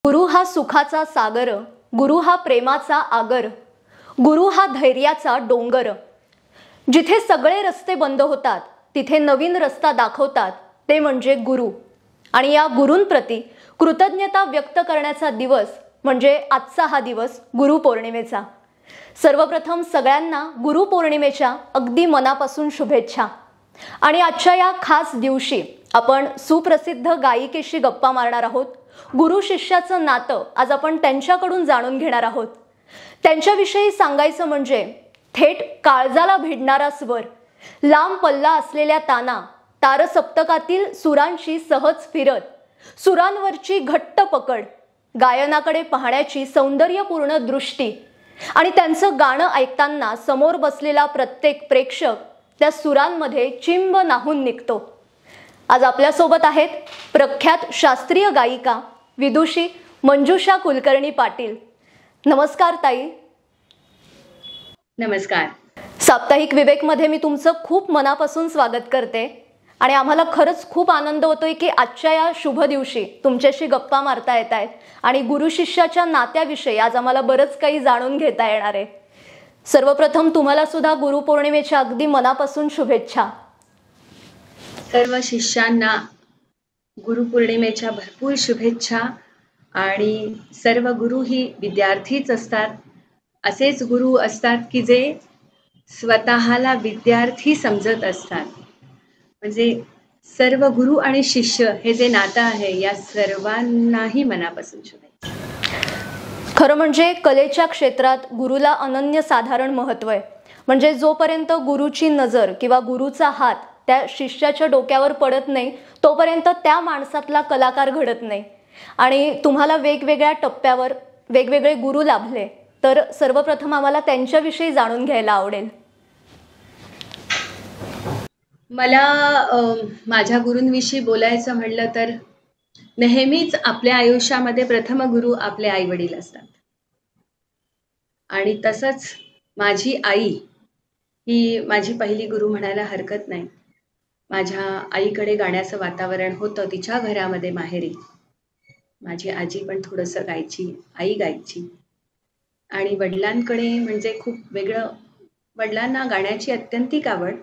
गुरु हा सुखाचा सागर, गुरु हा प्रेमाचा आगर, गुरु हा धैर्याचा डोंगर. जिथे सगळे रस्ते बंद होतात तिथे नवीन रस्ता दाखवतात ते म्हणजे गुरु. आणि या गुरूंप्रती कृतज्ञता व्यक्त करण्याचा दिवस म्हणजे आजचा हा दिवस गुरुपौर्णिमेचा. सर्वप्रथम सगळ्यांना गुरुपौर्णिमेच्या अगदी मनापासून शुभेच्छा. आणि आजच्या या खास दिवशी आपण सुप्रसिद्ध गायिकेशी गप्पा मारणार आहोत. गुरु शिष्याचं नातं आज आपण त्यांच्याकडून जाणून घेणार आहोत. त्यांच्याविषयी सांगायचं म्हणजे थेट काळजाला भिडणारा स्वर, लांब पल्ला असलेल्या ताना, तारसप्तकातील सुरांशी सहज फिरत, सुरांवरची घट्ट पकड, गायनाकडे पाहण्याची सौंदर्यपूर्ण दृष्टी आणि त्यांचं गाणं ऐकताना समोर बसलेला प्रत्येक प्रेक्षक त्या सुरांमध्ये चिंब न्हाऊन निघतो. आज आपल्यासोबत आहेत प्रख्यात शास्त्रीय गायिका विदुषी मंजुषा कुलकर्णी पाटील. नमस्कार ताई. नमस्कार. साप्ताहिक विवेकमध्ये मी तुमचं खूप मनापासून स्वागत करते आणि आम्हाला खरंच खूप आनंद होतोय की आजच्या या शुभ दिवशी तुमच्याशी गप्पा मारता येत आहेत आणि गुरु शिष्याच्या नात्याविषयी आज आम्हाला बरंच काही जाणून घेता येणार आहे. सर्वप्रथम तुम्हाला सुद्धा गुरुपौर्णिमेच्या अगदी मनापासून शुभेच्छा. सर्व शिष्यांना गुरुपौर्णिमेच्या भरपूर शुभेच्छा. आणि सर्व गुरु ही विद्यार्थीच असतात. असेच गुरु असतात की जे स्वतःला विद्यार्थी समजत असतात. म्हणजे सर्व गुरु आणि शिष्य हे जे नातं आहे या सर्वांनाही मनापासून शुभेच्छा. खरं म्हणजे कलेच्या क्षेत्रात गुरुला अनन्यसाधारण महत्त्व आहे. म्हणजे जोपर्यंत गुरुची नजर किंवा गुरुचा हात त्या शिष्याच्या डोक्यावर पडत नाही तोपर्यंत त्या माणसातला कलाकार घडत नाही. आणि तुम्हाला वेगवेगळ्या टप्प्यावर वेगवेगळे गुरु लाभले, तर सर्वप्रथम आम्हाला त्यांच्याविषयी जाणून घ्यायला आवडेल. मला माझ्या गुरूंविषयी बोलायचं म्हणलं तर नेहमीच आपल्या आयुष्यामध्ये प्रथम गुरु आपले आई वडील असतात. आणि तसंच माझी आई ही माझी पहिली गुरु म्हणायला हरकत नाही. माझ्या आईकडे गाण्याचं वातावरण होतं. तिच्या घरामध्ये माहेरी माझी आजी पण थोडंसं गायची, आई गायची. आणि वडिलांकडे म्हणजे खूप वेगळं, वडिलांना गाण्याची अत्यंतिक आवड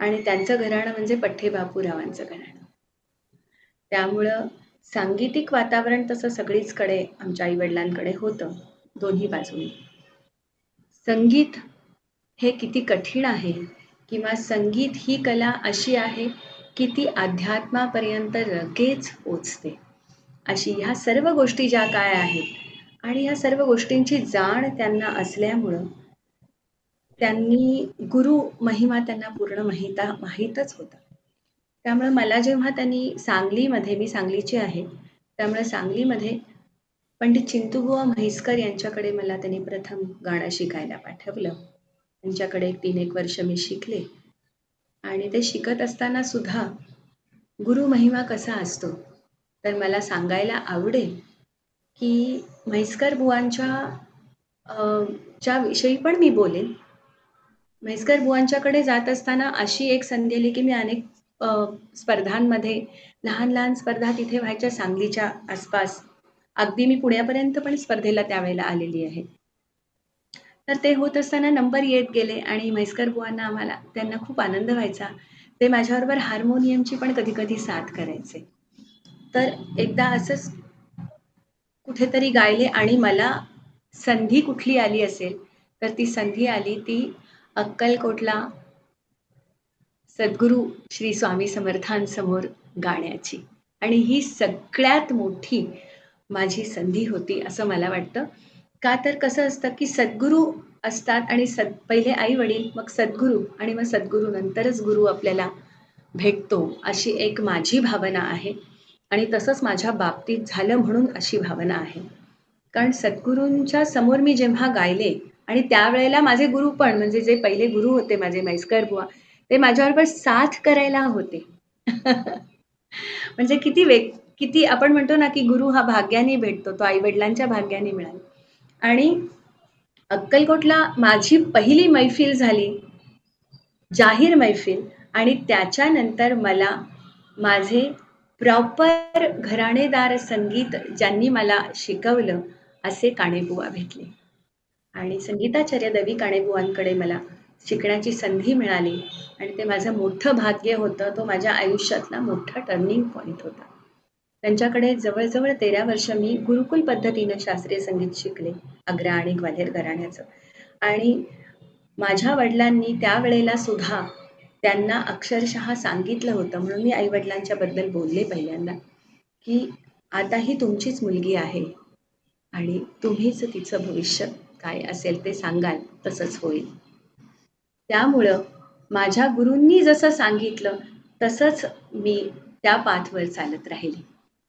आणि त्यांचं घराणं म्हणजे पठ्ठे बापूरावांचं घराणं. त्यामुळं सांगीतिक वातावरण तसं सगळीचकडे आमच्या आई वडिलांकडे होतं, दोन्ही बाजूने. संगीत हे किती कठीण आहे किंवा संगीत ही कला अशी आहे की ती अध्यात्मापर्यंत लगेच पोचते, अशी ह्या सर्व गोष्टी ज्या काय आहेत आणि ह्या सर्व गोष्टींची जाण त्यांना असल्यामुळं त्यांनी गुरु महिमा त्यांना पूर्ण माहीतच होता. त्यामुळे मला जेव्हा त्यांनी सांगलीमध्ये, मी सांगलीची आहे त्यामुळे सांगलीमध्ये पंडित चिंतूबुवा म्हैसकर यांच्याकडे मला त्यांनी प्रथम गाणं शिकायला पाठवलं. त्यांच्याकडे 3-1 वर्ष मी शिकले. आणि ते शिकत असताना सुद्धा गुरु महिमा कसा असतो तर मला सांगायला आवडेल की म्हैसकर बुवांच्या विषयी पण मी बोलेल. म्हैसकर बुवांच्याकडे जात असताना अशी एक संधी आली की मी अनेक स्पर्धांमध्ये, लहान लहान स्पर्धा तिथे व्हायच्या सांगलीच्या आसपास. अगदी मी पुण्यापर्यंत पण स्पर्धेला त्यावेळेला आलेली आहे. तर ते होत असताना नंबर येत गेले आणि म्हैसकर बुवांना त्यांना खूप आनंद व्हायचा. ते माझ्याबरोबर हार्मोनियमची पण कधी कधी साथ करायचे. तर एकदा असंच कुठेतरी गायले आणि मला संधी कुठली आली असेल तर ती संधी आली ती अक्कलकोटला सद्गुरू श्री स्वामी समर्थांसमोर गाण्याची. आणि ही सगळ्यात मोठी माझी संधी होती असं मला वाटतं. का तर कसं असतं की सद्गुरू असतात आणि पहिले आई वडील, मग सद्गुरू आणि मग सद्गुरू नंतरच गुरु आपल्याला भेटतो, अशी एक माझी भावना आहे. आणि तसंच माझ्या बाबतीत झालं म्हणून अशी भावना आहे. कारण सद्गुरूंच्या समोर मी जेव्हा गायले आणि त्यावेळेला माझे गुरु पण, म्हणजे जे पहिले गुरु होते माझे म्हैसकर बुवा, ते माझ्याबरोबर साथ करायला होते. म्हणजे किती आपण म्हणतो ना की गुरु हा भाग्याने भेटतो, तो आई वडिलांच्या भाग्याने मिळाला. आणि अक्कलकोटला माझी पहिली मैफिल झाली, जाहीर मैफिल. आणि त्याच्यानंतर मला माझे प्रॉपर घराणेदार संगीत ज्यांनी मला शिकवलं असे काणेबुवा भेटले. आणि संगीताचार्य दवी काणेबुवांकडे मला शिकण्याची संधी मिळाली आणि ते माझं मोठं भाग्य होतं. तो माझ्या आयुष्यातला मोठा टर्निंग पॉइंट होता. त्यांच्याकडे जवळ-जवळ 13 वर्ष मी गुरुकुल पद्धतीनं शास्त्रीय संगीत शिकले, आग्रा आणि ग्वाल्हेर घराण्याचं. आणि माझ्या वडिलांनी त्यावेळेला सुद्धा त्यांना अक्षरशः सांगितलं होतं, म्हणून मी आई-वडिलांच्या बद्दल बोलले पहिल्यांदा, की आता ही तुमचीच मुलगी आहे आणि तुम्हीच तिचं भविष्य काय असेल ते सांगाल तसंच होईल. त्यामुळं माझ्या गुरूंनी जसं सांगितलं तसंच मी त्या पाथवर चालत राहिले.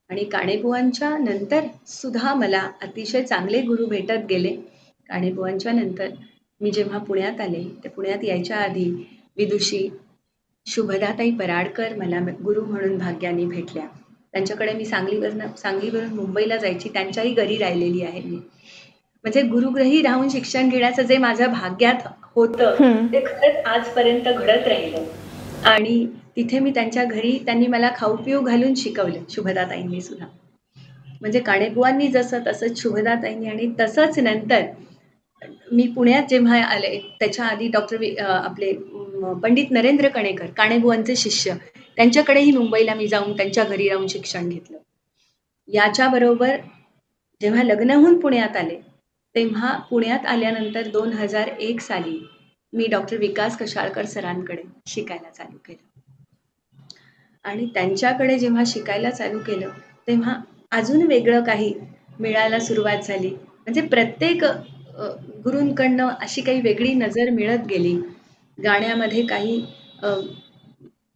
आणि काणेबुवांच्या नंतर सुद्धा मला अतिशय चांगले गुरु भेटत गेले. काणेबुवांच्या नंतर मी जेव्हा पुण्यात आले, तर पुण्यात यायच्या आधी विदुषी शुभदाताई पराडकर मला गुरु म्हणून भाग्याने भेटल्या. त्यांच्याकडे मी सांगलीवरून मुंबईला जायची, त्यांच्याही घरी राहिलेली आहे मी. म्हणजे गुरुग्रही राहून शिक्षण घेण्याचं जे माझ्या भाग्यात होतं ते खरंच आजपर्यंत घडत राहिलं. आणि तिथे मी त्यांच्या घरी त्यांनी मला खाऊ पिऊ घालून शिकवलं, शुभदाताईंनी सुद्धा. म्हणजे काणेबुवांनी जसं तसंच शुभदाताईंनी. आणि तसंच नंतर मी पुण्यात जेव्हा आले त्याच्या आधी आपले पंडित नरेंद्र कणेकर काणेबुवांचे शिष्य, त्यांच्याकडेही मुंबईला मी जाऊन त्यांच्या घरी राहून शिक्षण घेतलं. याच्याबरोबर जेव्हा लग्न होऊन पुण्यात आले तेव्हा पुण्यात आल्यानंतर 2001 साली मी डॉक्टर विकास कशाळकर सरांकडे शिकायला चालू केलं. आणि त्यांच्याकडे जेव्हा शिकायला चालू केलं तेव्हा अजून वेगळं काही मिळायला सुरुवात झाली. म्हणजे प्रत्येक गुरूंकडनं अशी काही वेगळी नजर मिळत गेली. गाण्यामध्ये काही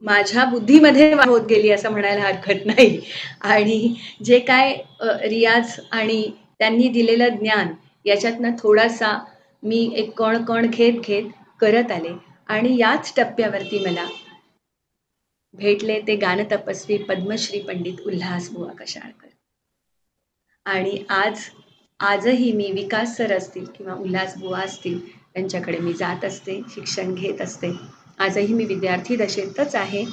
माझ्या बुद्धीमध्ये होत गेली असं म्हणायला हरकत नाही. आणि जे काय रियाज आणि त्यांनी दिलेलं ज्ञान याच्यातनं थोडासा मी एक कण घेत करत आले. आणि याच टप्प्यावरती मला भेटले ते गानतपस्वी पद्मश्री पंडित उल्हासबुवा कशाळकर. आणि आजही मी विकास सर असतील किंवा उल्हासबुवा असतील त्यांच्याकडे मी जात असते, शिक्षण घेत असते. आजही मी विद्यार्थी दशेतच आहे.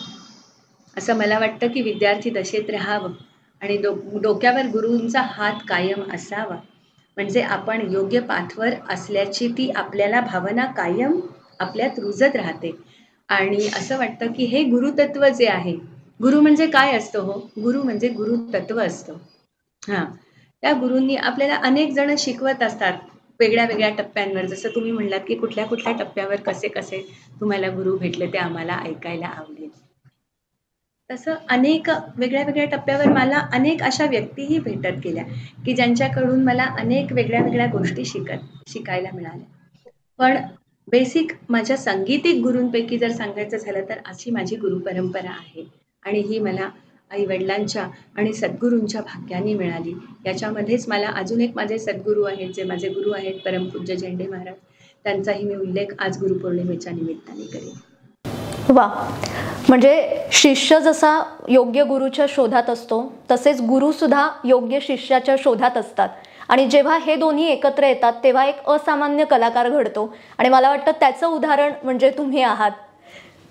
असं मला वाटतं की विद्यार्थी दशेत राहावं आणि डोक्यावर गुरूंचा हात कायम असावा. म्हणजे आपण योग्य पाथवर असल्याची ती आपल्याला भावना कायम आपल्यात रुजत राहते. आणि असं वाटतं की हे गुरुतत्व जे आहे, गुरु म्हणजे काय असतं हो? गुरु म्हणजे गुरुतत्व असतं. त्या गुरूंनी आपल्याला अनेक जण शिकवत असतात वेगळ्या वेगळ्या टप्प्यांवर. जसं तुम्ही म्हणलात की कुठल्या कुठल्या टप्प्यावर कसे कसे तुम्हाला गुरु भेटले ते आम्हाला ऐकायला आवडेल. तसं अनेक वेगळ्या वेगळ्या टप्प्यावर मला अनेक अशा व्यक्तीही भेटत गेल्या की ज्यांच्याकडून मला अनेक वेगळ्या वेगळ्या गोष्टी शिकायला मिळाल्या. पण बेसिक माझ्या सांगीतिक गुरूंपैकी जर सांगायचं झालं तर अशी माझी गुरु परंपरा आहे. आणि ही मला आई वडिलांच्या आणि सद्गुरूंच्या भाग्याने मिळाली. याच्यामध्येच मला अजून एक माझे सद्गुरू आहेत, जे माझे गुरु आहेत परमपूज्य झेंडे महाराज. त्यांचाही मी उल्लेख आज गुरुपौर्णिमेच्या निमित्ताने करेन. वा, म्हणजे शिष्य जसा योग्य गुरुच्या शोधात असतो तसेच गुरु सुद्धा योग्य शिष्याच्या शोधात असतात. आणि जेव्हा हे दोन्ही एकत्र येतात तेव्हा एक असामान्य कलाकार घडतो. आणि मला वाटतं त्याचं उदाहरण म्हणजे तुम्ही आहात.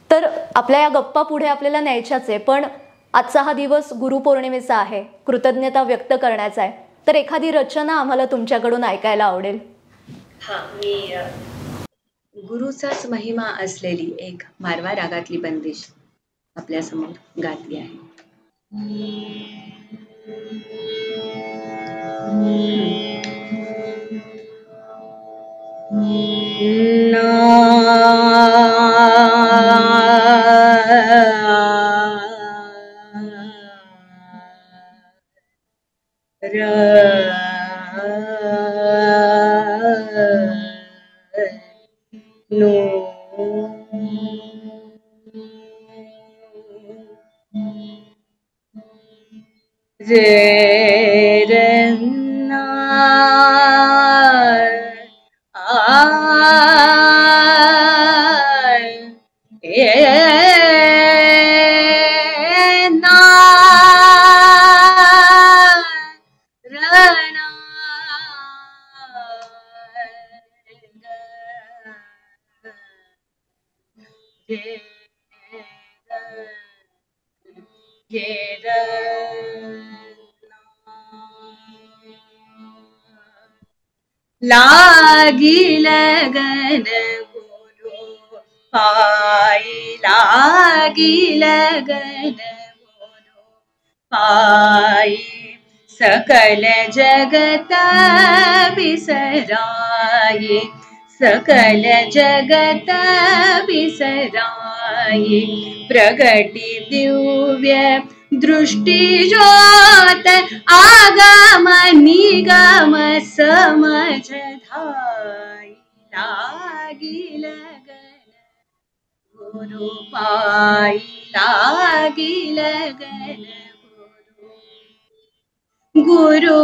तर आपल्या या गप्पा पुढे आपल्याला न्यायच्याच आहे, पण आजचा हा दिवस गुरुपौर्णिमेचा आहे, कृतज्ञता व्यक्त करण्याचा आहे. तर एखादी रचना आम्हाला तुमच्याकडून ऐकायला आवडेल. मी गुरुचाच महिमा असलेली एक मारवा रागातली बंदिश आपल्यासमोर गाती आहे. लागी लगन गुरु पाई लागी लगन गुरु पाई सकल जगत बिसराई सकल जगत बिसराई प्रगटी दिव्य दृष्टी ज्योत आगम निगम समझ धाई लागी लगन गुरु पाई लागी लगन गुरु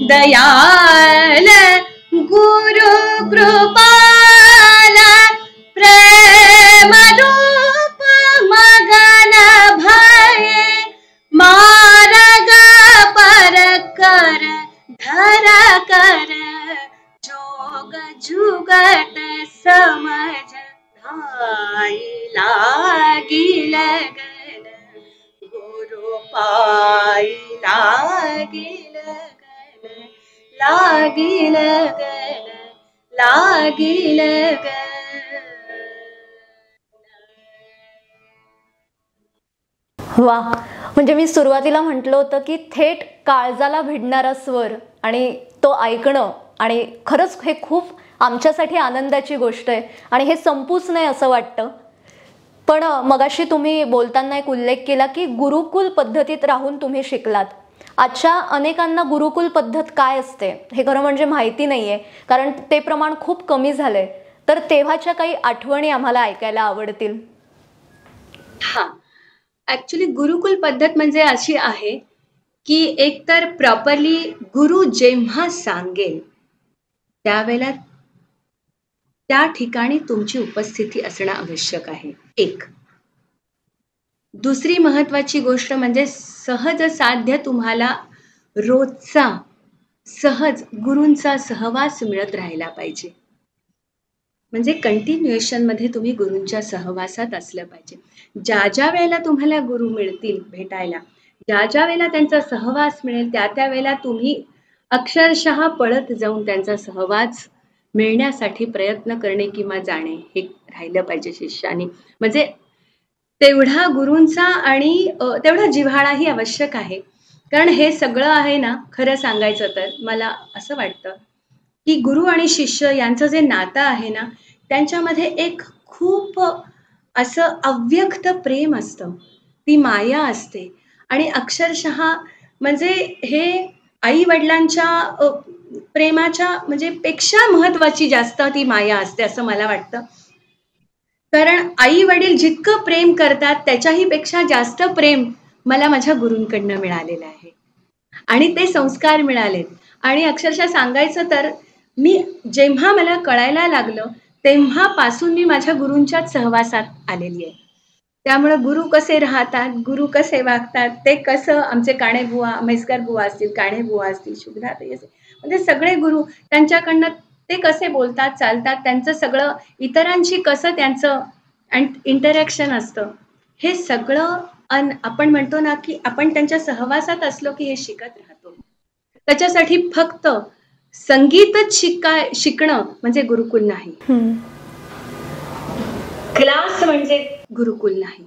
दयाल गुरु कृपाल प्रेम रूप मगन भय मार्ग पर कर धर कर जोग जुगत समझ धाई लागी लगन गुरु पाई लागी लगन लागी लगन लागी लगन. वा, म्हणजे मी सुरुवातीला म्हटलं होतं की थेट काळजाला भिडणारा स्वर आणि तो ऐकणं, आणि खरंच हे खूप आमच्यासाठी आनंदाची गोष्ट आहे आणि हे संपूच नाही असं वाटतं. पण मगाशी तुम्ही बोलताना एक उल्लेख केला की गुरुकुल पद्धतीत राहून तुम्ही शिकलात. आजच्या अनेकांना गुरुकुल पद्धत काय असते हे खरं म्हणजे माहिती नाहीये, कारण ते प्रमाण खूप कमी झालंय. तर तेव्हाच्या काही आठवणी आम्हाला ऐकायला आवडतील. हा, ऍक्च्युली गुरुकुल पद्धत म्हणजे अशी आहे की एकतर प्रॉपरली गुरु जेव्हा सांगेल त्यावेळेला त्या ठिकाणी तुमची उपस्थिती असणं आवश्यक आहे. एक दुसरी महत्वाची गोष्ट म्हणजे सहज साध्य तुम्हाला रोजचा सहज गुरूंचा सहवास मिळत राहिला पाहिजे. म्हणजे कंटिन्युएशन मध्ये तुम्ही गुरूंच्या सहवासात असलं पाहिजे. ज्या ज्या वेळेला तुम्हाला गुरु मिळतील भेटायला, ज्या ज्या वेळेला त्यांचा सहवास मिळेल त्या वेळेला तुम्ही अक्षरशः पळत जाऊन त्यांचा सहवास मिळण्यासाठी प्रयत्न करणे किंवा जाणे हे राहिलं पाहिजे शिष्याने. म्हणजे तेवढा गुरूंचा आणि तेवढा जिव्हाळाही आवश्यक आहे. कारण हे सगळं आहे ना, खरं सांगायचं तर मला असं वाटतं की गुरु आणि शिष्य यांचं जे नातं आहे ना, त्यांच्यामध्ये एक खूप असं अव्यक्त प्रेम असतं, ती माया असते. आणि अक्षरशः म्हणजे हे आई वडिलांच्या प्रेमाच्या म्हणजे पेक्षा महत्वाची जास्त ती माया असते असं मला वाटतं. कारण आई वडील जितकं प्रेम करतात त्याच्याही पेक्षा जास्त प्रेम मला माझ्या गुरूंकडनं मिळालेलं आहे आणि ते संस्कार मिळालेत. आणि अक्षरशः सांगायचं तर मी जेव्हा मला कळायला लागलं तेव्हापासून मी माझ्या गुरूंच्याच सहवासात आलेली आहे. त्यामुळे गुरु कसे राहतात, गुरु कसे वागतात, ते कसं आमचे काणे बुवा, म्हैसकर बुवा असतील, काणे बुवा असतील, शुभदाताई असतील, म्हणजे सगळे गुरु त्यांच्याकडनं ते कसे बोलतात चालतात, त्यांचं सगळं इतरांशी कसं त्यांचं इंटरॅक्शन असतं, हे सगळं आपण म्हणतो ना की आपण त्यांच्या सहवासात असलो की हे शिकत राहतो. त्याच्यासाठी फक्त संगीतच शिकणं म्हणजे गुरुकुल नाही, क्लास म्हणजे गुरुकुल नाही,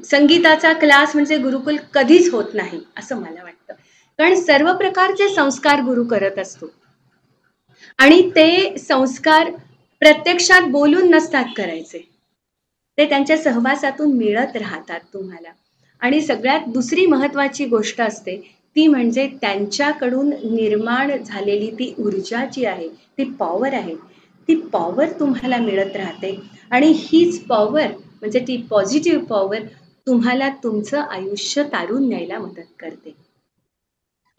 संगीताचा क्लास म्हणजे गुरुकुल कधीच होत नाही असं मला वाटतं. कारण सर्व प्रकारचे संस्कार गुरु करत असतो आणि ते संस्कार प्रत्यक्षात बोलून नसतात करायचे, ते त्यांच्या सहवासातून मिळत राहतात तुम्हाला. आणि सगळ्यात दुसरी महत्वाची गोष्ट असते ती म्हणजे त्यांच्याकडून निर्माण झालेली ती ऊर्जा जी आहे, ती पॉवर आहे, ती पॉवर तुम्हाला मिळत राहते. आणि हीच पॉवर म्हणजे ती पॉझिटिव्ह पॉवर तुम्हाला तुमचं आयुष्य तारून न्यायला मदत करते.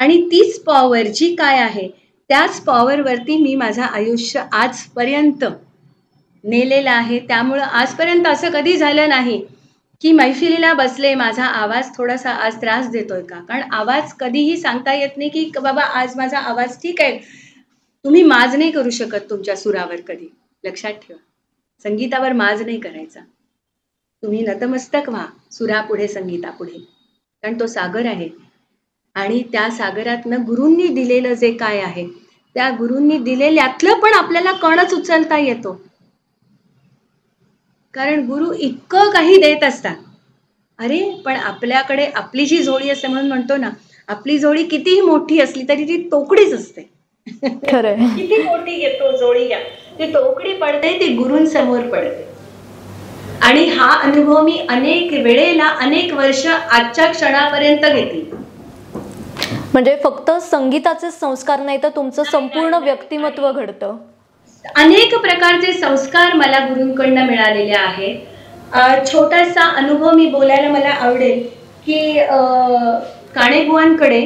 आणि तीच पॉवर जी काय आहे त्याच पॉवरवरती मी माझं आयुष्य आजपर्यंत नेलेलं आहे. त्यामुळं आजपर्यंत असं कधी झालं नाही की मैफिलीला बसले माझा आवाज थोडासा आज त्रास देतोय का. कारण आवाज कधीही सांगता येत नाही की बाबा आज माझा आवाज ठीक आहे. तुम्ही माज नाही करू शकत तुमच्या सुरावर कधी, लक्षात ठेवा. संगीतावर माज नाही करायचा, तुम्ही नतमस्तक व्हा सुरापुढे संगीतापुढे, कारण तो सागर आहे आणि त्या सागरातनं गुरूंनी दिलेलं जे काय आहे त्या गुरूंनी दिलेल्यातलं पण आपल्याला कणच उचलता येतो. कारण गुरु इतकं काही देत असतात. अरे पण आपल्याकडे आपली जी जोडी असते, म्हणून म्हणतो ना, आपली जोडी कितीही मोठी असली तरी ती तोकडीच असते. खरंय. किती मोठी येतो जोडी घ्या, ती तोकडी पडते, ती गुरूंसमोर पडते. आणि हा अनुभव मी अनेक वेळेला, अनेक वर्ष आजच्या क्षणापर्यंत घेतली. म्हणजे फक्त संगीताचे संस्कार नाही तर तुमचं संपूर्ण व्यक्तिमत्व घडतं. अनेक प्रकारचे संस्कार मला गुरूंकडनं मिळालेले आहेत. छोटासा अनुभव मी बोलायला मला आवडेल की काणेबुवांकडे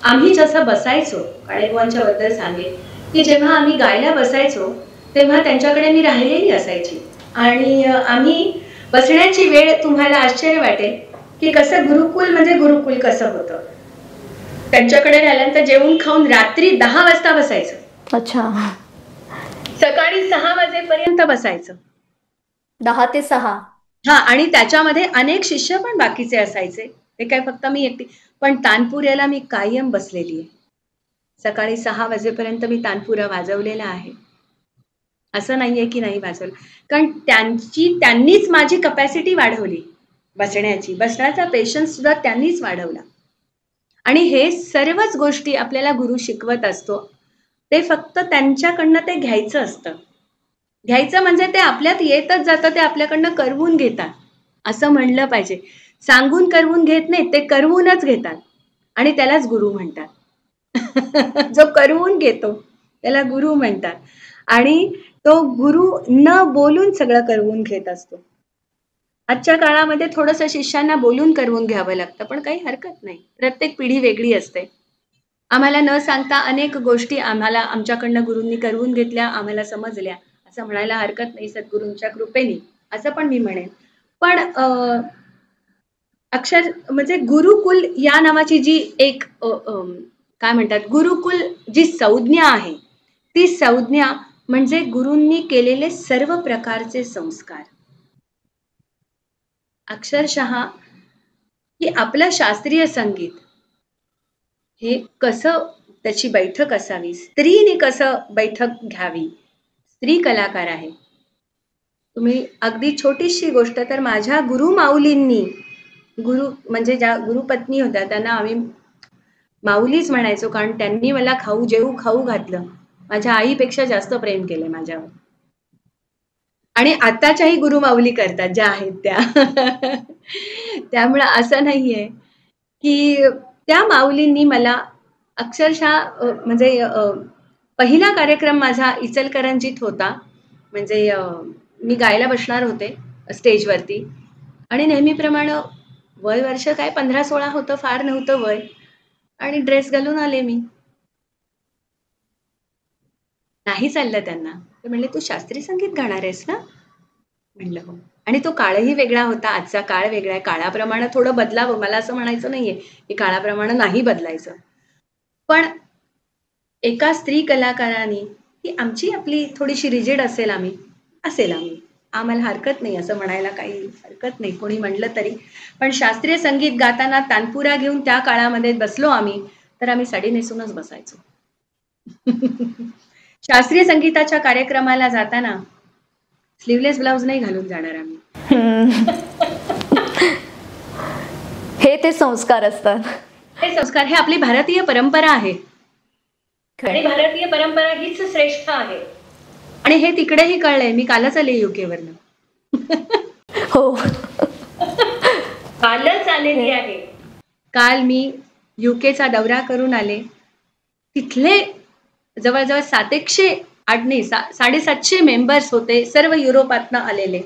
आम्ही जसं बसायचो, काणेबुवांच्या बद्दल सांगेल की जेव्हा आम्ही गायला बसायचो तेव्हा त्यांच्याकडे मी राहिलेली असायची. आणि आम्ही बसण्याची वेळ, तुम्हाला आश्चर्य वाटेल की कसं गुरुकुल म्हणजे गुरुकुल कसं होतं. त्यांच्याकडे राहिल्यानंतर जेवून खाऊन रात्री 10 वाजता बसायचं. अच्छा. सकाळी 6 वाजेपर्यंत बसायचं. 10 ते 6. हा, आणि त्याच्यामध्ये अनेक शिष्य पण बाकीचे असायचे, ते काय फक्त मी एकटी. पण तानपुऱ्याला मी कायम बसलेली आहे. सकाळी 6 वाजेपर्यंत मी तानपुरा वाजवलेला आहे. असं नाहीये की नाही वाजवलं, कारण त्यांनीच माझी कपॅसिटी वाढवली बसण्याची. बसण्याचा पेशन्स सुद्धा त्यांनीच वाढवला. आणि हे सर्वच गोष्टी आपल्याला गुरु शिकवत असतो. ते फक्त त्यांच्याकडनं ते घ्यायचं असतं. घ्यायचं म्हणजे ते आपल्यात येतच जातं, ते आपल्याकडनं करवून घेतात असं म्हणलं पाहिजे. सांगून करवून घेत नाहीत, ते करवूनच घेतात आणि त्यालाच गुरु म्हणतात. जो करवून घेतो त्याला गुरु म्हणतात. आणि तो गुरु न बोलून सगळं करवून घेत असतो. आजच्या काळामध्ये थोडंसं शिष्यांना बोलून करवून घ्यावं लागतं, पण काही हरकत नाही. प्रत्येक पिढी वेगळी असते. आम्हाला न सांगता अनेक गोष्टी आमच्याकडनं गुरूंनी करवून घेतल्या, आम्हाला समजल्या, असं म्हणायला हरकत नाही. सद्गुरूंच्या कृपेने असं पण मी म्हणेन. पण अक्षर म्हणजे गुरुकुल या नावाची जी एक काय म्हणतात, गुरुकुल जी संज्ञा आहे, ती संज्ञा म्हणजे गुरूंनी केलेले सर्व प्रकारचे संस्कार. अक्षरशः की आपलं शास्त्रीय संगीत हे कसं, त्याची बैठक असावी, स्त्रीने कसं बैठक घ्यावी. स्त्री कलाकार आहे. तुम्ही अगदी छोटीशी गोष्ट, तर माझ्या गुरु माऊलींनी, गुरु म्हणजे ज्या गुरुपत्नी होत्या त्यांना आम्ही माऊलीच म्हणायचो, कारण त्यांनी मला खाऊ घातलं. माझ्या आईपेक्षा जास्त प्रेम केले माझ्यावर. आणि आताच्याही गुरु माऊली करतात ज्या आहेत त्या. त्यामुळे असं नाहीये की त्या माऊलींनी मला अक्षरशः म्हणजे पहिला कार्यक्रम माझा इचलकरंजीत होता. म्हणजे मी गायला बसणार होते स्टेजवरती, आणि नेहमीप्रमाणे वय वर्ष काय 15-16 होतं, फार नव्हतं वय, आणि ड्रेस घालून आले मी. नाही चाललं त्यांना. ते म्हणले, तू शास्त्रीय संगीत गाणार आहेस ना? म्हणलं हो. आणि तो काळही वेगळा होता, आजचा काळ वेगळा आहे. काळाप्रमाणे थोडं बदलावं, मला असं म्हणायचं नाहीये की काळाप्रमाणे नाही बदलायचं. पण एका स्त्री कलाकाराने, की आपली थोडीशी रिजिड असेल आम्ही, आम्हाला हरकत नाही असं म्हणायला, काही हरकत नाही कोणी म्हणलं तरी. पण शास्त्रीय संगीत गाताना तानपुरा घेऊन त्या काळामध्ये बसलो आम्ही, तर आम्ही साडी नेसूनच बसायचो. शास्त्रीय संगीताच्या कार्यक्रमाला जाताना स्लीवलेस ब्लाउज नाही घालून जाणार आम्ही. हे ते संस्कार असतात. हे संस्कार, हे आपली भारतीय परंपरा आहे. आणि भारतीय परंपरा हीच श्रेष्ठ आहे. आणि हे तिकडेही कळलंय. मी कालच आले UK वरनं. हो, कालच आलेली आहे. काल मी UKचा दौरा करून आले. तिथले जवळजवळ 700 मेंबर्स होते, सर्व युरोपातनं आलेले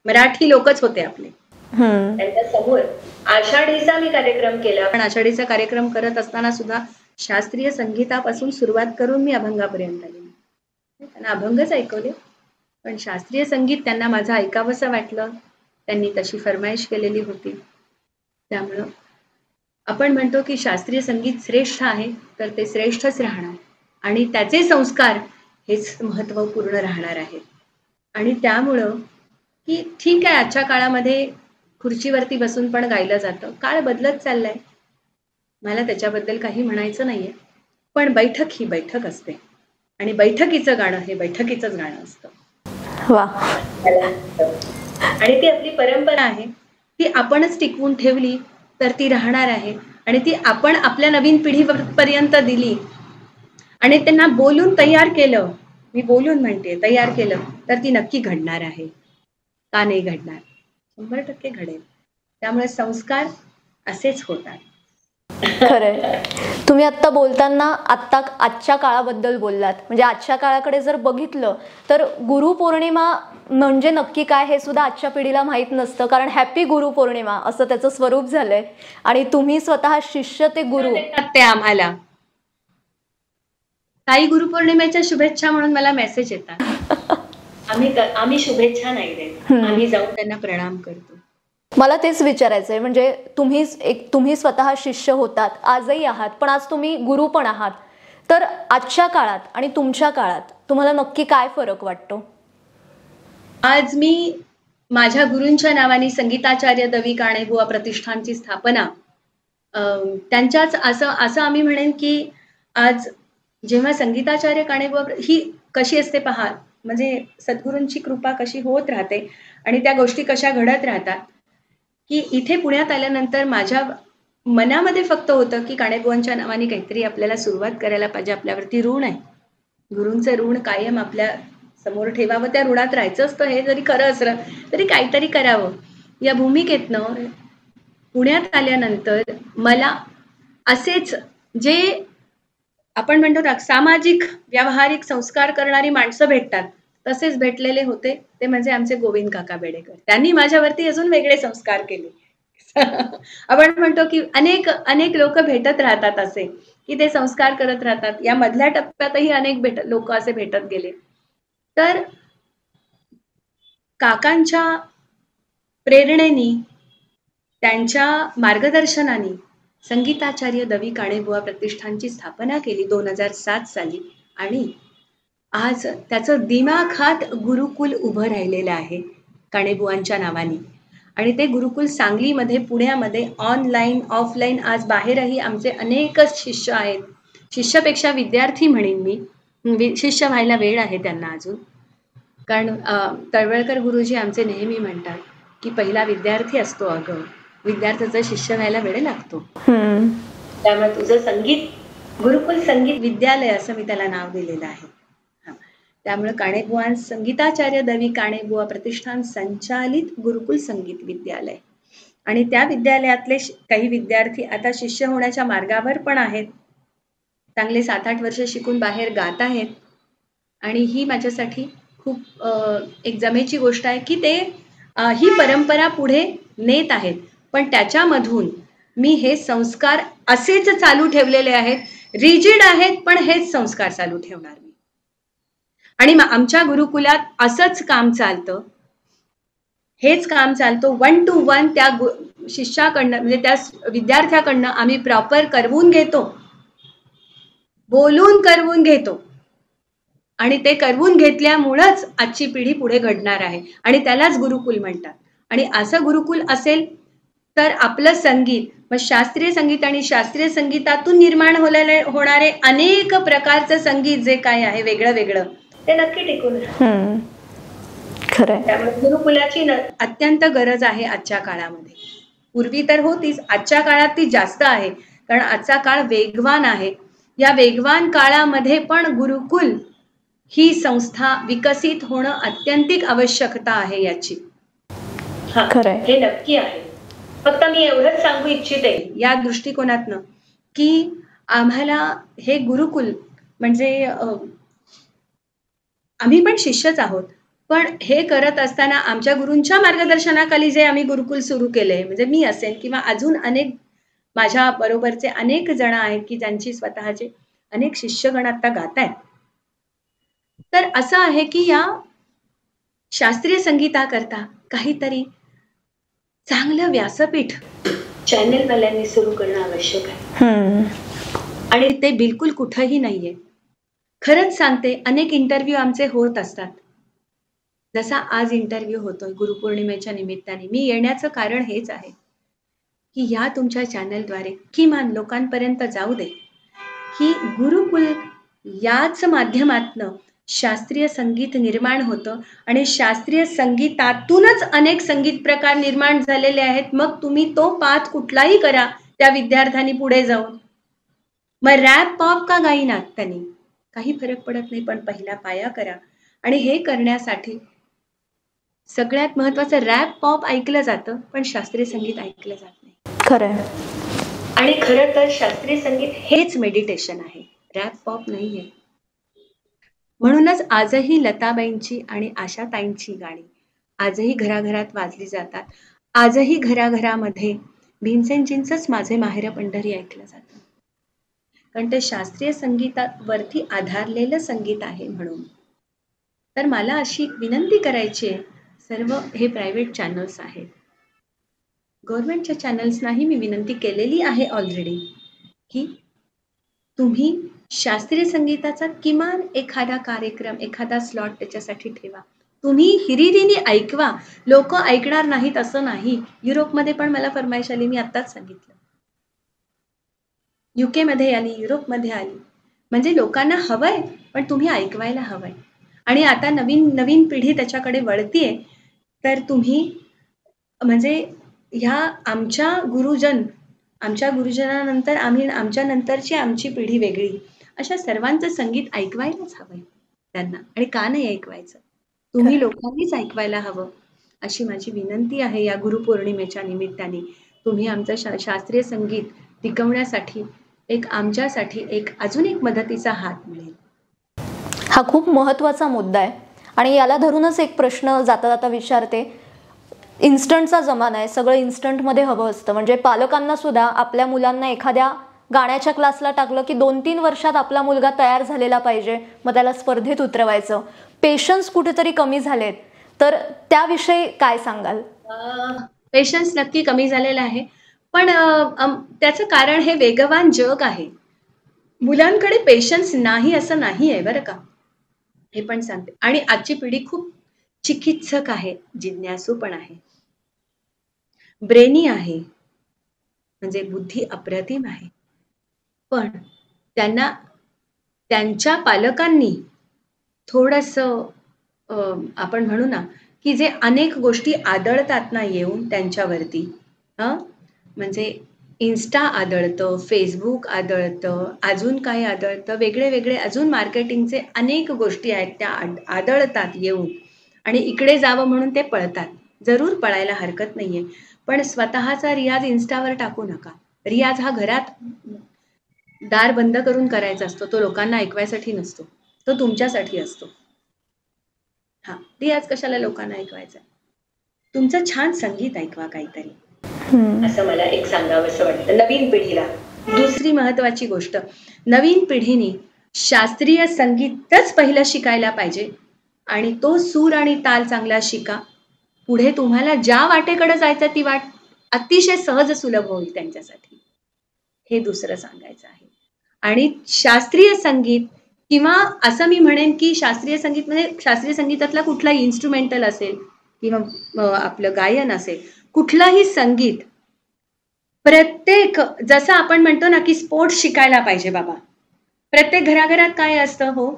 मराठी लोकच होते आपले. त्यांच्या समोर आषाढीचा मी कार्यक्रम केला. पण आषाढीचा कार्यक्रम करत असताना सुद्धा शास्त्रीय संगीतापासून सुरुवात करून मी अभंगापर्यंत आले. त्यांना अभंगच ऐकवले, पण शास्त्रीय संगीत त्यांना माझं ऐकावंसं वाटलं. त्यांनी तशी फरमाईश केलेली होती. त्यामुळं आपण म्हणतो की शास्त्रीय संगीत श्रेष्ठ आहे, तर ते श्रेष्ठच राहणार, आणि त्याचे संस्कार हेच महत्त्वपूर्ण राहणार आहेत. आणि त्यामुळं की ठीक आहे, आजच्या काळामध्ये खुर्चीवरती बसून पण गायलं जातं, काळ बदलत चाललाय, मला त्याच्याबद्दल काही म्हणायचं नाहीये. पण बैठक ही बैठक असते. आणि बैठकीचं गाणं हे बैठकीचंच गाणं असतं. वा. आणि ती आपली परंपरा आहे, ती आपणच टिकवून ठेवली तर ती राहणार आहे आणि ती आपण आपल्या नवीन पिढीपर्यंत दिली आणि त्यांना बोलून तयार केलं, मी बोलून म्हणते तयार केलं, तर ती नक्की घडणार आहे. का नाही घडणार? 100% घडेल. त्यामुळे संस्कार असेच होतात. खरंय. तुम्ही आत्ता बोलताना आजच्या काळाबद्दल बोललात. म्हणजे आजच्या काळाकडे जर बघितलं तर गुरुपौर्णिमा म्हणजे नक्की काय हे सुद्धा आजच्या पिढीला माहीत नसतं. कारण हॅपी गुरुपौर्णिमा असं त्याचं स्वरूप झालंय आणि तुम्ही स्वतः शिष्य ते गुरु. ते आम्हाला ताई गुरुपौर्णिमेच्या शुभेच्छा म्हणून मला मेसेज येतात. आम्ही शुभेच्छा नाही देत, आम्ही जाऊन त्यांना प्रणाम करतो. मला तेच विचारायचंय, म्हणजे तुम्ही स्वतः शिष्य होतात, आजही आहात, पण आज तुम्ही गुरु पण आहात. तर आजच्या काळात आणि तुमच्या काळात तुम्हाला नक्की काय फरक वाटतो? आज मी माझ्या गुरूंच्या नावाने संगीताचार्य दवी काणेबुवा प्रतिष्ठानची स्थापना, त्यांच्याच असं आम्ही म्हणेन की आज जेव्हा संगीताचार्य काणेबुवा ही कशी असते पहा, म्हणजे सद्गुरूंची कृपा कशी होत राहते आणि त्या गोष्टी कशा घडत राहतात, की इथे पुण्यात आल्यानंतर माझ्या मनामध्ये फक्त होतं की काणेबुवांच्या नावाने काहीतरी आपल्याला सुरुवात करायला पाहिजे. आपल्यावरती ऋण आहे, गुरूंचं ऋण कायम आपल्या समोर ठेवावं, त्या ऋणात राहायचं असतं. हे जरी खरं असलं तरी काहीतरी करावं. या भूमिकेतनं पुण्यात आल्यानंतर मला असेच जे आपण म्हणतो ना सामाजिक व्यावहारिक संस्कार करणारी माणसं भेटतात, तसेच भेटलेले होते. ते म्हणजे आमचे गोविंद काका बेडेकर. त्यांनी माझ्यावरती अजून वेगळे संस्कार केले. आपण म्हणतो की अनेक लोक भेटत राहतात असे, की ते संस्कार करत राहतात. या मधल्या टप्प्यातही अनेक लोक असे भेटत गेले. तर काकांच्या प्रेरणेने, त्यांच्या मार्गदर्शनाने संगीताचार्य दवी काणेबुवा प्रतिष्ठानची स्थापना केली 2007 साली आणि आज त्याचं दिमाखात गुरुकुल उभं राहिलेलं आहे काणेबुवांच्या नावाने. आणि ते गुरुकुल सांगलीमध्ये, पुण्यामध्ये ऑनलाईन ऑफलाईन आज बाहेरही आमचे अनेकच शिष्य आहेत. शिष्यापेक्षा विद्यार्थी म्हणेन मी, शिष्य व्हायला वेळ आहे त्यांना अजून. कारण तळवळकर गुरुजी आमचे नेहमी म्हणतात की पहिला विद्यार्थी असतो, अगं विद्यार्थ्याचा शिष्य व्हायला वेळ लागतो. त्यामुळे तुझं संगीत गुरुकुल संगीत विद्यालय असं मी त्याला नाव दिलेलं आहे. त्यामुळे काणेबुवा संगीताचार्य दवी काणेबुवा प्रतिष्ठान संचालित गुरुकुल संगीत विद्यालय आणि त्या विद्यालयातले काही विद्यार्थी आता शिष्य होण्याच्या मार्गावर पण आहेत. चांगले 7-8 वर्ष शिकून बाहेर गात आहेत आणि ही माझ्यासाठी खूप एक जमेची गोष्ट आहे की ते ही परंपरा पुढे नेत आहेत. पण त्याच्यामधून मी हे संस्कार असेच चालू ठेवलेले आहेत, रिजिड आहेत, पण हेच संस्कार चालू ठेवणार मी. आणि आमच्या गुरुकुलात असंच काम चालतं, हेच काम चालतं. 1 to 1 त्या शिष्याकडनं म्हणजे त्या विद्यार्थ्याकडनं आम्ही प्रॉपर करवून घेतो, बोलून करवून घेतो आणि ते करवून घेतल्यामुळेच आजची पिढी पुढे घडणार आहे आणि त्यालाच गुरुकुल म्हणतात. आणि असं गुरुकुल असेल तर आपलं संगीत, मग शास्त्रीय संगीत आणि शास्त्रीय संगीतातून निर्माण होणारे अनेक प्रकारचं संगीत जे काय आहे वेगळं वेगळं, ते नक्की टिकून राहतं. खरंय. त्यामुळे गुरुकुलाची अत्यंत गरज आहे आजच्या काळामध्ये. पूर्वी तर होतीच, आजच्या काळात ती जास्त आहे. कारण आजचा काळ वेगवान आहे. या वेगवान काळामध्ये पण गुरुकुल ही संस्था विकसित होणं अत्यंतिक आवश्यकता आहे याची. हे नक्की आहे. फक्त मी एवढंच सांगू इच्छिते या दृष्टिकोनातनं की आम्हाला हे गुरुकुल म्हणजे आम्ही पण शिष्यच आहोत, पण हे करत असताना आमच्या गुरूंच्या मार्गदर्शनाखाली जे आम्ही गुरुकुल सुरू केले, म्हणजे मी असेल किंवा अजून अनेक माझ्या बरोबरचे अनेक जण आहेत की ज्यांची स्वतःचे अनेक शिष्यगण आता गात आहेत. तर असं आहे की या शास्त्रीय संगीताकरता काहीतरी चांगलं व्यासपीठ चॅनलवाल्यांनी सुरू करणं आवश्यक आहे आणि ते बिलकुल कुठंही नाहीये. खरंच सांगते, अनेक इंटरव्ह्यू आमचे होत असतात. जसा आज इंटरव्ह्यू होतोय गुरुपौर्णिमेच्या निमित्ताने. मी येण्याचं कारण हेच आहे की या तुमच्या चॅनलद्वारे किमान लोकांपर्यंत जाऊ दे की गुरुकुल याच माध्यमातनं शास्त्रीय संगीत निर्माण होतं आणि शास्त्रीय संगीतातूनच अनेक संगीत प्रकार निर्माण झालेले आहेत. मग तुम्ही तो पाठ कुठलाही करा त्या विद्यार्थ्यांनी पुढे जाऊन. मग रॅप पॉप का गाईनात त्यांनी, काही फरक पडत नाही, पण पहिला पाया करा. आणि हे करण्यासाठी सगळ्यात महत्वाचं, रॅप पॉप ऐकलं जातं पण शास्त्रीय संगीत ऐकलं जात नाही. खरंय. आणि खरं तर शास्त्रीय संगीत हेच मेडिटेशन आहे, रॅप पॉप नाहीये. म्हणूनच आजही लताबाईंची आणि आशाताईंची गाणी आजही घराघरात वाजली जातात. आजही घराघरामध्ये भीमसेनजींचंच माझे माहेर पंढरी ऐकलं जातं, कारण ते शास्त्रीय संगीतावरती आधारलेलं संगीत आहे. म्हणून तर मला अशी विनंती करायची आहे, सर्व हे प्रायव्हेट चॅनल्स आहेत, गव्हर्नमेंटच्या चॅनल्सनाही मी विनंती केलेली आहे ऑलरेडी, की तुम्ही शास्त्रीय संगीताचा किमान एखादा कार्यक्रम, एखादा स्लॉट त्याच्यासाठी ठेवा. तुम्ही हिरिरीने ऐकवा, लोक ऐकणार नाहीत असं नाही. युरोपमध्ये पण मला फरमाईश आली, मी आत्ताच सांगितलं, UK मध्ये आली, युरोपमध्ये आली. म्हणजे लोकांना हवंय, पण तुम्ही ऐकवायला हवंय. आणि आता नवीन नवीन पिढी त्याच्याकडे वळतीये, तर तुम्ही म्हणजे ह्या आमच्या गुरुजनानंतर आम्ही, आमच्या नंतरची आमची पिढी वेगळी, अशा सर्वांचं संगीत ऐकवायलाच हवंय त्यांना. आणि का नाही ऐकवायचं, तुम्ही लोकांनीच ऐकवायला हवं, अशी माझी विनंती आहे. या गुरुपौर्णिमेच्या निमित्ताने तुम्ही आमचं शास्त्रीय संगीत टिकवण्यासाठी आमच्यासाठी अजून एक मदतीचा हात मिळेल. हा खूप महत्त्वाचा मुद्दा आहे. आणि याला धरूनच एक प्रश्न जाता जाता विचारते. इन्स्टंटचा जमाना आहे, सगळं इन्स्टंटमध्ये हवं असतं. म्हणजे पालकांना सुद्धा आपल्या मुलांना एखाद्या गाण्याच्या क्लासला टाकलं की 2-3 वर्षात आपला मुलगा तयार झालेला पाहिजे, मग त्याला स्पर्धेत उतरवायचं. पेशन्स कुठेतरी कमी झालेत, तर त्याविषयी काय सांगाल? पेशन्स नक्की कमी झालेला आहे, पण त्याचं कारण हे वेगवान जग आहे. मुलांकडे पेशन्स नाही असं नाही आहे बरं का, हे पण सांगते. आणि आजची पिढी खूप चिकित्सक आहे, जिज्ञासू पण आहे, ब्रेनी आहे, म्हणजे बुद्धी अप्रतिम आहे. पण त्यांना त्यांच्या पालकांनी थोडंसं आपण म्हणू ना, की जे अनेक गोष्टी आदळतात ना येऊन त्यांच्यावरती, म्हणजे इन्स्टा आदळतं, फेसबुक आदळतं, अजून काय आदळतं, वेगळे वेगळे अजून मार्केटिंगचे अनेक गोष्टी आहेत, त्या आदळतात येऊन. आणि इकडे जावं म्हणून ते पळतात. जरूर पळायला हरकत नाहीये, पण स्वतःचा रियाज इन्स्टावर टाकू नका. रियाज हा घरात दार बंद करून करायचा असतो, तो लोकांना ऐकवायसाठी नसतो, तो तुमच्यासाठी असतो. रियाज कशाला लोकांना ऐकवायचा, तुमचं छान संगीत ऐकवा काहीतरी, असं मला एक सांगावंसं वाटतं नवीन पिढीला. दुसरी महत्वाची गोष्ट, नवीन पिढीने शास्त्रीय संगीतच पहिलं शिकायला पाहिजे. आणि तो सूर आणि ताल चांगला शिका, पुढे तुम्हाला ज्या वाटेकडे जायचं ती वाट अतिशय सहज सुलभ होईल त्यांच्यासाठी, हे दुसरं सांगायचं आहे. आणि शास्त्रीय संगीत, किंवा असं मी म्हणेन की शास्त्रीय संगीत म्हणजे शास्त्रीय संगीतातला कुठलाही इन्स्ट्रुमेंटल असेल किंवा आपलं गायन असेल, कुठलंही संगीत, प्रत्येक, जसं आपण म्हणतो ना की स्पोर्ट्स शिकायला पाहिजे बाबा, प्रत्येक घराघरात काय असतं हो,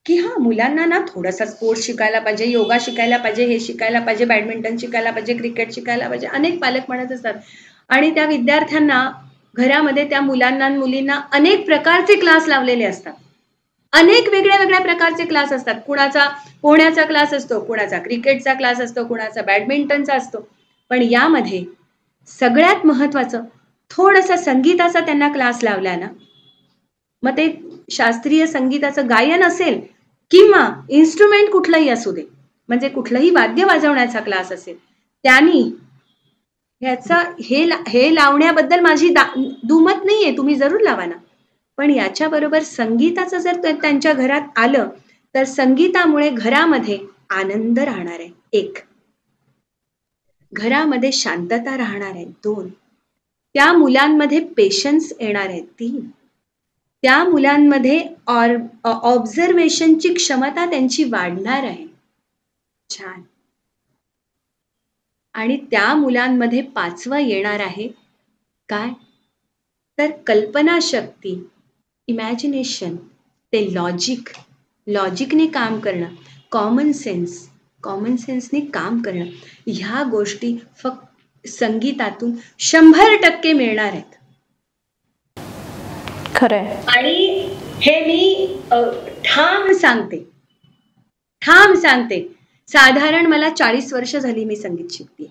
की मुलांना ना थोडासा स्पोर्ट्स शिकायला पाहिजे, योगा शिकायला पाहिजे, हे शिकायला पाहिजे, बॅडमिंटन शिकायला पाहिजे, क्रिकेट शिकायला पाहिजे, अनेक पालक म्हणत असतात. आणि त्या विद्यार्थ्यांना घरामध्ये त्या मुलांना मुलींना अनेक प्रकारचे क्लास लावलेले असतात, अनेक वेगळ्या वेगळ्या प्रकारचे क्लास असतात. कुणाचा पोहण्याचा क्लास असतो, कुणाचा क्रिकेटचा क्लास असतो, कुणाचा बॅडमिंटनचा असतो. पण यामध्ये सगळ्यात महत्वाचं, थोडासा संगीताचा त्यांना क्लास लावला ना, मग ते शास्त्रीय संगीताचं गायन असेल किंवा इन्स्ट्रुमेंट कुठलंही असू दे, म्हणजे कुठलंही वाद्य वाजवण्याचा क्लास असेल, त्यांनी ह्याचा हे लावण्याबद्दल माझी दुमत नाहीये, तुम्ही जरूर लावा ना. पण याच्याबरोबर संगीताचं जर त्यांच्या घरात आलं, तर संगीतामुळे घरामध्ये आनंद राहणार आहे, 1, घरामध्ये शांतता राहणार आहे, 2, त्या मुलांमध्ये पेशन्स येणार आहे, 3, त्या मुलांमध्ये ऑब्झर्वेशनची क्षमता त्यांची वाढणार आहे, छान. आणि त्या मुलांमध्ये 5वं येणार आहे काय, तर कल्पनाशक्ती, इमॅजिनेशन, ते लॉजिकने काम करणं, कॉमन सेन्सने काम करणं, ह्या गोष्टी फक्त संगीतातून 100% मिळणार आहेत. खरंय. आणि हे मी ठाम सांगते. साधारण मला 40 वर्ष झाली मी संगीत शिकते.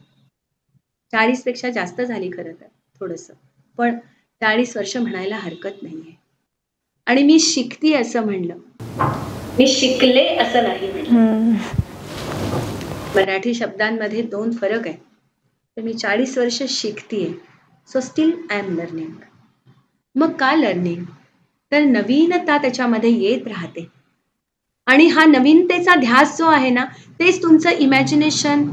40 पेक्षा जास्त झाली खरं तर थोडंसं, पण 40 वर्ष म्हणायला हरकत नाहीये. आणि मी शिकते असं म्हणलं, मी शिकले असं नाही म्हणलं. मराठी शब्दांमध्ये 2 फरक आहे. तर मी 40 वर्ष शिकतेय, so still I am learning. मग का लर्निंग? तर नवीनता त्याच्यामध्ये येत राहते आणि हा नवीनतेचा ध्यास जो आहे ना, तेच तुमचं इमॅजिनेशन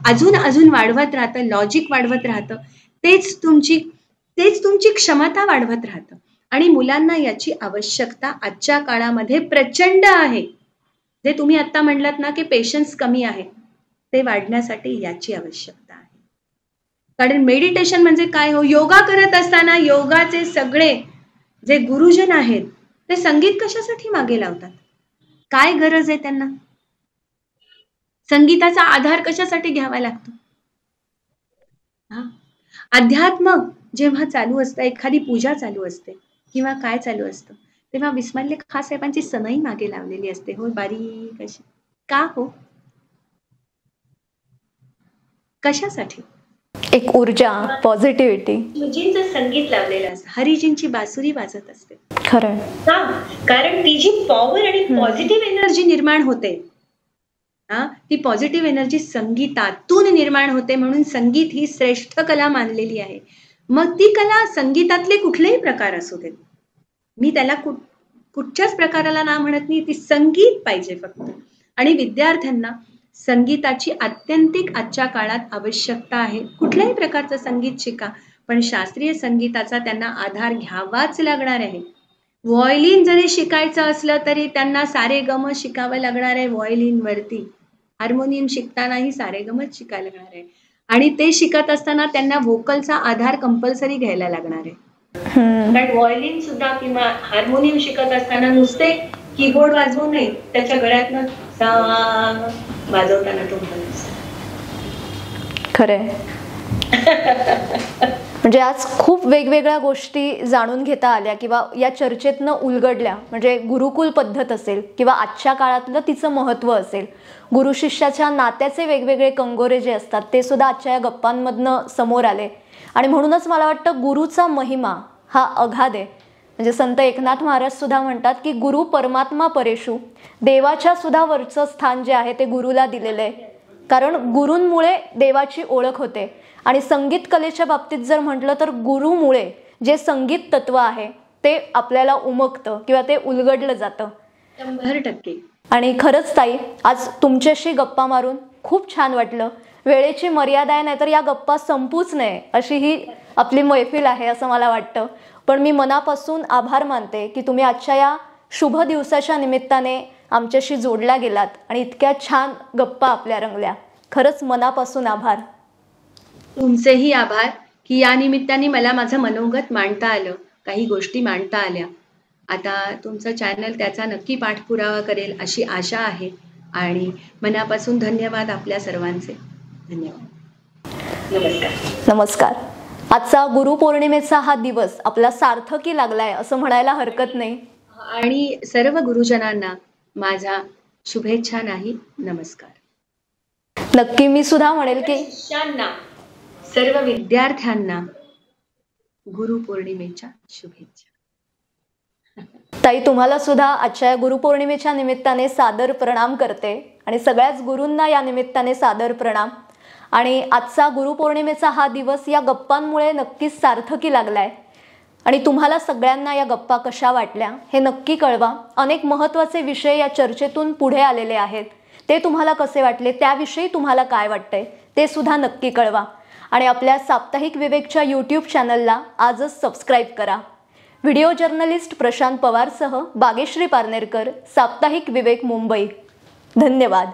अजून वाढवत राहतं, लॉजिक वाढवत राहतं, तेच तुमची क्षमता वाढवत राहतं. आणि मुलांना याची आवश्यकता आजच्या काळामध्ये प्रचंड आहे. जे तुम्ही आता म्हणलात ना की पेशन्स कमी आहे, ते वाढण्यासाठी याची आवश्यकता आहे. कारण मेडिटेशन म्हणजे काय हो, योगा करत असताना योगाचे सगळे जे गुरुजन आहेत ते संगीत कशासाठी मागे लावतात? काय गरज आहे त्यांना? संगीताचा आधार कशासाठी घ्यावा लागतो? अध्यात्म जेव्हा चालू असतं, एखादी पूजा चालू असते किंवा काय चालू असतं, तेव्हा बिस्मिल्ला खान साहेबांची सनई मागे लावलेली असते हो, बारीक अशी. का हो? कशासाठी? एक ऊर्जा, पॉझिटिव्हिटी. गुरुजींचं संगीत लावलेलं असतं, हरिजींची बासुरी वाजत असते. खरं. का? कारण ती जी पॉवर आणि पॉझिटिव्ह एनर्जी निर्माण होते, ती पॉझिटिव्ह एनर्जी संगीतातून निर्माण होते. म्हणून संगीत ही श्रेष्ठ कला मानलेली आहे. मग ती कला संगीतातले कुठलेही प्रकार असू देत, मी त्याला कुठच्याच प्रकाराला ना म्हणत नाही, ती संगीत पाहिजे फक्त. आणि विद्यार्थ्यांना संगीताची आत्यंतिक आजच्या काळात आवश्यकता आहे. कुठल्याही प्रकारचं संगीत शिका, पण शास्त्रीय संगीताचा त्यांना आधार घ्यावाच लागणार आहे. व्हायोलिन जरी शिकायचं असलं तरी त्यांना सारेगम शिकावं लागणार आहे व्हायोलिन वरती. हार्मोनियम शिकतानाही सारेगमच शिकायला लागणार आहे. आणि ते शिकत असताना त्यांना व्होकलचा आधार कंपल्सरी घ्यायला लागणार आहे. कारण व्हायोलिन सुद्धा किंवा हार्मोनियम शिकत असताना नुसते कीबोर्ड वाजवून नाही, त्याच्या गळ्यातनं सा वाजवताना तो खरंय. म्हणजे आज खूप वेगवेगळ्या गोष्टी जाणून घेता आल्या किंवा या चर्चेतनं उलगडल्या. म्हणजे गुरुकुल पद्धत असेल किंवा आजच्या काळातलं तिचं महत्त्व असेल, गुरु शिष्याच्या नात्याचे वेगवेगळे कंगोरे जे असतात ते सुद्धा आजच्या या गप्पांमधनं समोर आले. आणि म्हणूनच मला वाटतं गुरुचा महिमा हा अगाध आहे. म्हणजे संत एकनाथ महाराज सुद्धा म्हणतात की गुरु परमात्मा परेशू, देवाच्या सुद्धा वरचं स्थान जे आहे ते गुरुला दिलेलं आहे. कारण गुरूंमुळे देवाची ओळख होते. आणि संगीत कलेच्या बाबतीत जर म्हटलं तर गुरुमुळे जे संगीत तत्व आहे ते आपल्याला उमगतं किंवा ते उलगडलं जातं 100%. आणि खरंच ताई, आज तुमच्याशी गप्पा मारून खूप छान वाटलं. वेळेची मर्यादा आहे, नाहीतर या गप्पा संपूच नये अशी ही आपली मैफिल आहे असं मला वाटतं. पण मी मनापासून आभार मानते की तुम्ही आजच्या या शुभ दिवसाच्या निमित्ताने आमच्याशी जोडल्या गेलात आणि इतक्या छान गप्पा आपल्या रंगल्या. खरंच मनापासून आभार. तुमचेही आभार की या निमित्ताने मला माझं मनोगत मांडता आलं, काही गोष्टी मांडता आल्या. आता तुमचं चॅनल त्याचा नक्की पाठपुरावा करेल अशी आशा आहे. आणि मनापासून धन्यवाद आपल्या सर्वांचे. धन्यवाद. नमस्कार. नमस्कार. आजचा गुरुपौर्णिमेचा हा दिवस आपला सार्थकी लागलाय असं म्हणायला हरकत नाही. आणि सर्व गुरुजनांना माझा शुभेच्छा नाही, नमस्कार. नक्की मी सुद्धा म्हणेल की शिष्यांना, सर्व विद्यार्थ्यांना गुरुपौर्णिमेच्या शुभेच्छा. ताई, तुम्हाला सुद्धा आजच्या गुरुपौर्णिमेच्या निमित्ताने सादर प्रणाम करते आणि सगळ्याच गुरूंना या निमित्ताने सादर प्रणाम. आणि आजचा गुरुपौर्णिमेचा हा दिवस या गप्पांमुळे नक्कीच सार्थकी लागलाय. आणि तुम्हाला सगळ्यांना या गप्पा कशा वाटल्या हे नक्की कळवा. अनेक महत्त्वाचे विषय या चर्चेतून पुढे आलेले आहेत, ते तुम्हाला कसे वाटले, त्याविषयी तुम्हाला काय वाटतंय ते सुद्धा नक्की कळवा. आणि आपल्या साप्ताहिक विवेकच्या यूट्यूब चॅनलला आजच सबस्क्राईब करा. व्हिडिओ जर्नलिस्ट प्रशांत पवारसह बागेश्री पारनेरकर, साप्ताहिक विवेक, मुंबई. धन्यवाद.